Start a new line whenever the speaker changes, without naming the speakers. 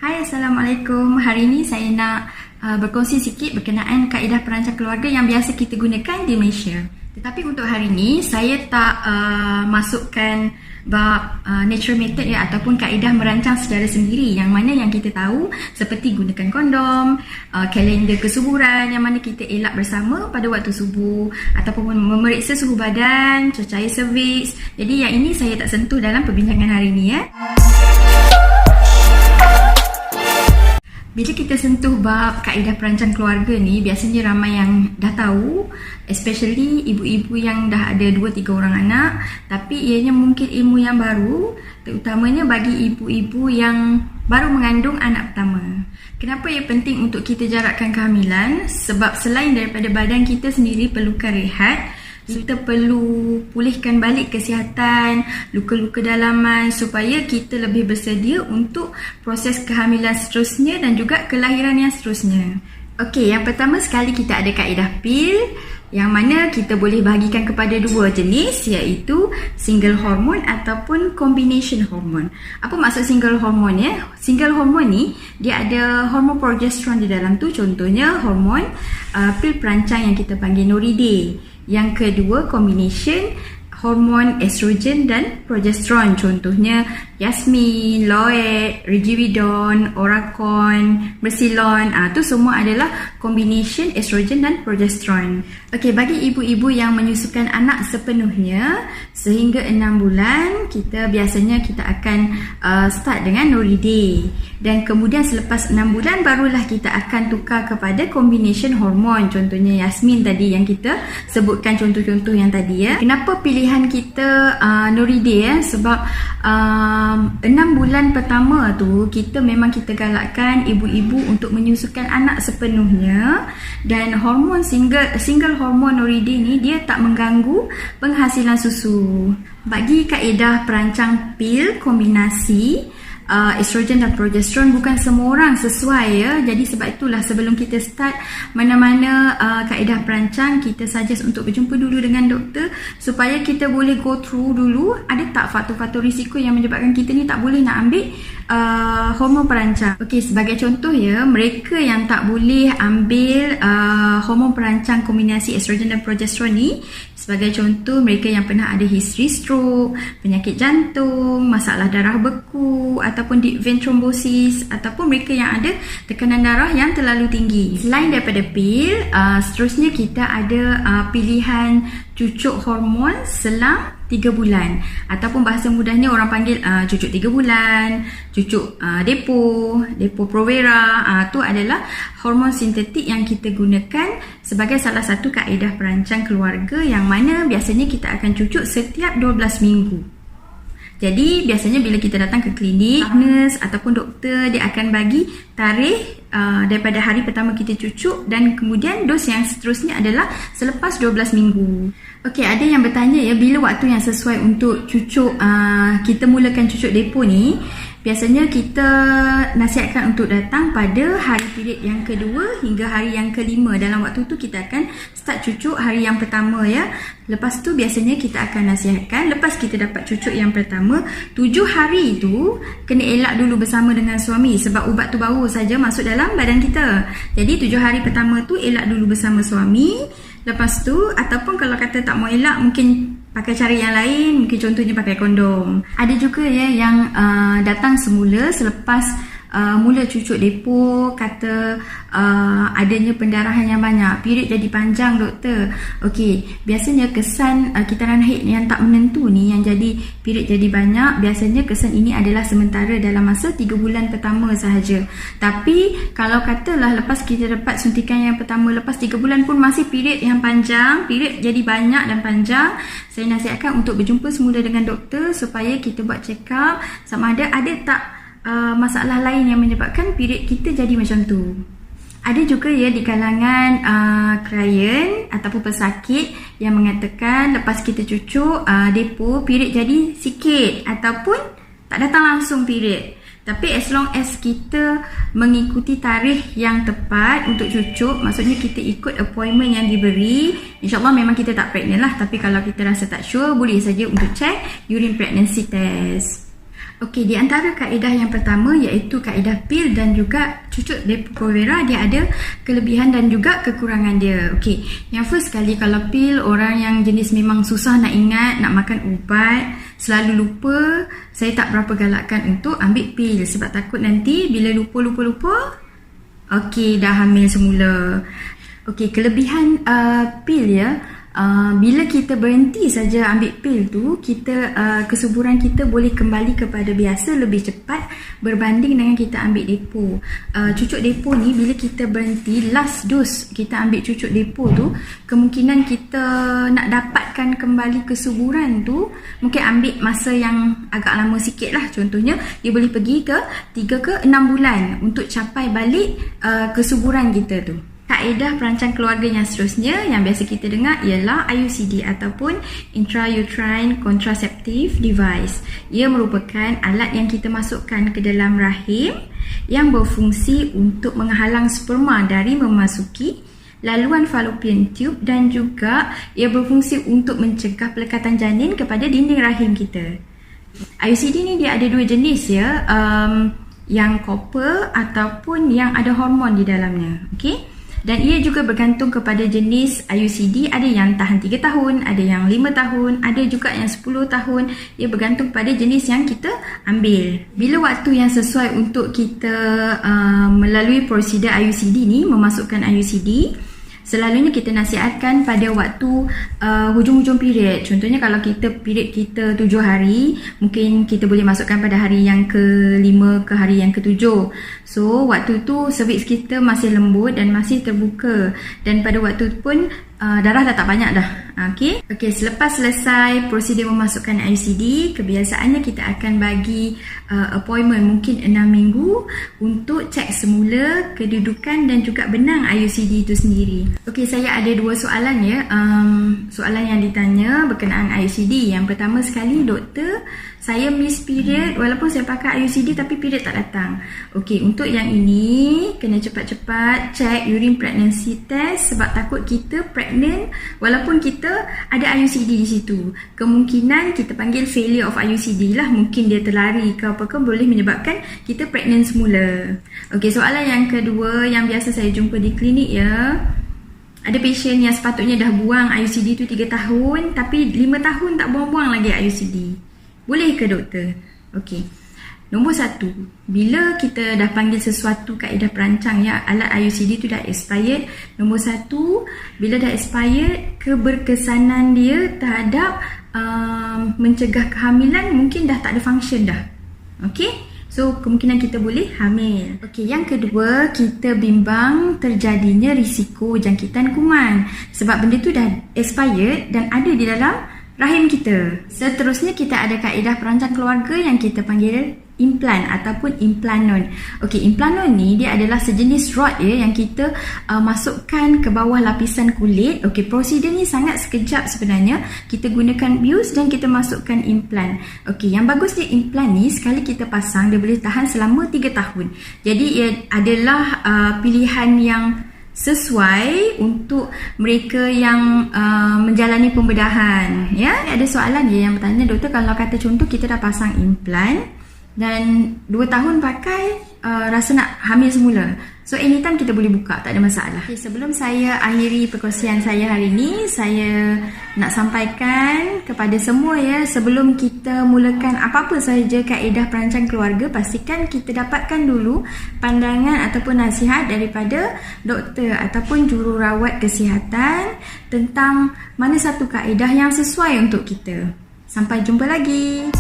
Hai, Assalamualaikum. Hari ini saya nak berkongsi sikit berkenaan kaedah perancang keluarga yang biasa kita gunakan di Malaysia. Tetapi untuk hari ini, saya tak masukkan bab natural method ataupun kaedah merancang secara sendiri, yang mana yang kita tahu seperti gunakan kondom, kalender kesuburan yang mana kita elak bersama pada waktu subuh, ataupun memeriksa suhu badan, cecair cervix. Jadi yang ini saya tak sentuh dalam perbincangan hari ini ya. Bila kita sentuh bab kaedah perancang keluarga ni, biasanya ramai yang dah tahu, especially ibu-ibu yang dah ada 2-3 orang anak, tapi ianya mungkin ilmu yang baru, terutamanya bagi ibu-ibu yang baru mengandung anak pertama. Kenapa ia penting untuk kita jarakkan kehamilan? Sebab selain daripada badan kita sendiri perlukan rehat, kita perlu pulihkan balik kesihatan, luka-luka dalaman supaya kita lebih bersedia untuk proses kehamilan seterusnya dan juga kelahiran yang seterusnya. Okey, yang pertama sekali kita ada kaedah pil yang mana kita boleh bahagikan kepada dua jenis, iaitu single hormone ataupun combination hormone. Apa maksud single hormone ya? Single hormone ni dia ada hormon progesteron di dalam tu, contohnya hormon pil perancang yang kita panggil Noriday. Yang kedua, combination hormon estrogen dan progesteron, contohnya Yasmin, Loet, Regividon, Oracon, Mercilon. Itu semua adalah combination estrogen dan progesteron. Okey, bagi ibu-ibu yang menyusukan anak sepenuhnya sehingga 6 bulan, biasanya kita akan start dengan Noriday. Dan kemudian selepas 6 bulan barulah kita akan tukar kepada combination hormon, contohnya Yasmin tadi yang kita sebutkan contoh-contoh yang tadi ya. Kenapa pilihan kita Noriday ya? Sebab 6 bulan pertama tu kita galakkan ibu-ibu untuk menyusukan anak sepenuhnya, dan hormon single hormon Noriday ni dia tak mengganggu penghasilan susu. Bagi kaedah perancang pil kombinasi estrogen dan progesteron, bukan semua orang sesuai ya. Jadi sebab itulah sebelum kita start mana-mana kaedah perancang, kita suggest untuk berjumpa dulu dengan doktor supaya kita boleh go through dulu ada tak faktor-faktor risiko yang menyebabkan kita ni tak boleh nak ambil hormon perancang. Okey, sebagai contoh ya, mereka yang tak boleh ambil hormon perancang kombinasi estrogen dan progesteron ni, sebagai contoh mereka yang pernah ada history stroke, penyakit jantung, masalah darah beku ataupun deep vein thrombosis, ataupun mereka yang ada tekanan darah yang terlalu tinggi. Selain daripada pil, seterusnya kita ada pilihan cucuk hormon selang 3 bulan, ataupun bahasa mudahnya orang panggil cucuk 3 bulan, cucuk Depo Provera. Itu adalah hormon sintetik yang kita gunakan sebagai salah satu kaedah perancang keluarga, yang mana biasanya kita akan cucuk setiap 12 minggu. Jadi biasanya bila kita datang ke klinik, nurse ataupun doktor dia akan bagi tarikh daripada hari pertama kita cucuk, dan kemudian dos yang seterusnya adalah selepas 12 minggu. Okey, ada yang bertanya ya, bila waktu yang sesuai untuk cucuk, kita mulakan cucuk depo ni. Biasanya kita nasihatkan untuk datang pada hari period yang kedua hingga hari yang kelima. Dalam waktu tu kita akan start cucuk hari yang pertama ya. Lepas tu biasanya kita akan nasihatkan, lepas kita dapat cucuk yang pertama, 7 hari tu kena elak dulu bersama dengan suami, sebab ubat tu baru saja masuk dalam badan kita. Jadi 7 hari pertama tu elak dulu bersama suami. Lepas tu, ataupun kalau kata tak mau elak, mungkin pakai cara yang lain, mungkin contohnya pakai kondom. Ada juga ya yang datang semula selepas mula cucuk depo, kata adanya pendarahan yang banyak, period jadi panjang doktor. Okey, biasanya kesan kitaran haid yang tak menentu ni, yang jadi period jadi banyak, biasanya kesan ini adalah sementara dalam masa 3 bulan pertama sahaja. Tapi kalau katalah lepas kita dapat suntikan yang pertama, lepas 3 bulan pun masih period yang panjang, period jadi banyak dan panjang, saya nasihatkan untuk berjumpa semula dengan doktor supaya kita buat check up sama ada tak masalah lain yang menyebabkan period kita jadi macam tu. Ada juga ya di kalangan klien ataupun pesakit yang mengatakan lepas kita cucuk depo, period jadi sikit ataupun tak datang langsung period. Tapi as long as kita mengikuti tarikh yang tepat untuk cucuk, maksudnya kita ikut appointment yang diberi, insyaAllah memang kita tak pregnant lah. Tapi kalau kita rasa tak sure, boleh saja untuk check urine pregnancy test. Okey, di antara kaedah yang pertama iaitu kaedah pil dan juga cucuk Depo-Provera, dia ada kelebihan dan juga kekurangan dia. Okey, yang first kali kalau pil, orang yang jenis memang susah nak ingat, nak makan ubat, selalu lupa, saya tak berapa galakkan untuk ambil pil sebab takut nanti bila lupa, okey, dah hamil semula. Okey, kelebihan pil ya. Bila kita berhenti saja ambil pil tu, kita kesuburan kita boleh kembali kepada biasa lebih cepat berbanding dengan kita ambil depo. Cucuk depo ni bila kita berhenti last dose kita ambil cucuk depo tu, kemungkinan kita nak dapatkan kembali kesuburan tu mungkin ambil masa yang agak lama sikit lah. Contohnya dia boleh pergi ke 3 ke 6 bulan untuk capai balik kesuburan kita tu. Kaedah perancang keluarga yang seterusnya yang biasa kita dengar ialah IUCD ataupun Intrauterine Contraceptive Device. Ia merupakan alat yang kita masukkan ke dalam rahim yang berfungsi untuk menghalang sperma dari memasuki laluan fallopian tube dan juga ia berfungsi untuk mencegah pelekatan janin kepada dinding rahim kita. IUCD ni dia ada dua jenis ya, yang copper ataupun yang ada hormon di dalamnya. Okey. Dan ia juga bergantung kepada jenis IUCD, ada yang tahan 3 tahun, ada yang 5 tahun, ada juga yang 10 tahun. Ia bergantung pada jenis yang kita ambil. Bila waktu yang sesuai untuk kita melalui prosedur IUCD ni, memasukkan IUCD, selalunya kita nasihatkan pada waktu hujung-hujung period. Contohnya kalau period kita 7 hari, mungkin kita boleh masukkan pada hari yang ke-5 ke hari yang ke-7. So waktu tu cervix kita masih lembut dan masih terbuka, dan pada waktu tu pun darah dah tak banyak dah. Okey, selepas selesai prosedur memasukkan IUCD, kebiasaannya kita akan bagi appointment mungkin 6 minggu untuk cek semula kedudukan dan juga benang IUCD itu sendiri. Okey, saya ada 2 soalan ya. Soalan yang ditanya berkenaan IUCD. Yang pertama sekali, doktor, saya miss period walaupun saya pakai IUCD tapi period tak datang. Okey, untuk yang ini kena cepat-cepat cek urine pregnancy test sebab takut kita pregnant walaupun kita ada IUCD di situ. Kemungkinan kita panggil failure of IUCD lah, mungkin dia terlari ke apa-apa, boleh menyebabkan kita pregnant semula. Okey, soalan yang kedua yang biasa saya jumpa di klinik ya. Ada pasien yang sepatutnya dah buang IUCD tu 3 tahun tapi 5 tahun tak buang-buang lagi IUCD. Boleh ke doktor? Okey. Nombor 1, bila kita dah panggil sesuatu kaedah perancang ya, alat IUCD tu dah expired. Nombor 1, bila dah expired, keberkesanan dia terhadap mencegah kehamilan mungkin dah tak ada function dah. Okey? So, kemungkinan kita boleh hamil. Okey, yang kedua, kita bimbang terjadinya risiko jangkitan kuman. Sebab benda tu dah expired dan ada di dalam rahim kita. Seterusnya, kita ada kaedah perancang keluarga yang kita panggil implan ataupun implanon. Okey, implanon ni dia adalah sejenis rod ya yang kita masukkan ke bawah lapisan kulit. Okey, prosedur ni sangat sekejap sebenarnya. Kita gunakan bius dan kita masukkan implan. Okey, yang bagus dia implan ni sekali kita pasang dia boleh tahan selama 3 tahun. Jadi ia adalah pilihan yang sesuai untuk mereka yang menjalani pembedahan. Ya, ada soalan je yang bertanya, doktor, kalau kata contoh kita dah pasang implan dan 2 tahun pakai, rasa nak hamil semula. So anytime kita boleh buka, tak ada masalah. Okay, sebelum saya akhiri perkongsian saya hari ini, saya nak sampaikan kepada semua ya, sebelum kita mulakan apa-apa sahaja kaedah perancang keluarga, pastikan kita dapatkan dulu pandangan ataupun nasihat daripada doktor ataupun jururawat kesihatan tentang mana satu kaedah yang sesuai untuk kita. Sampai jumpa lagi.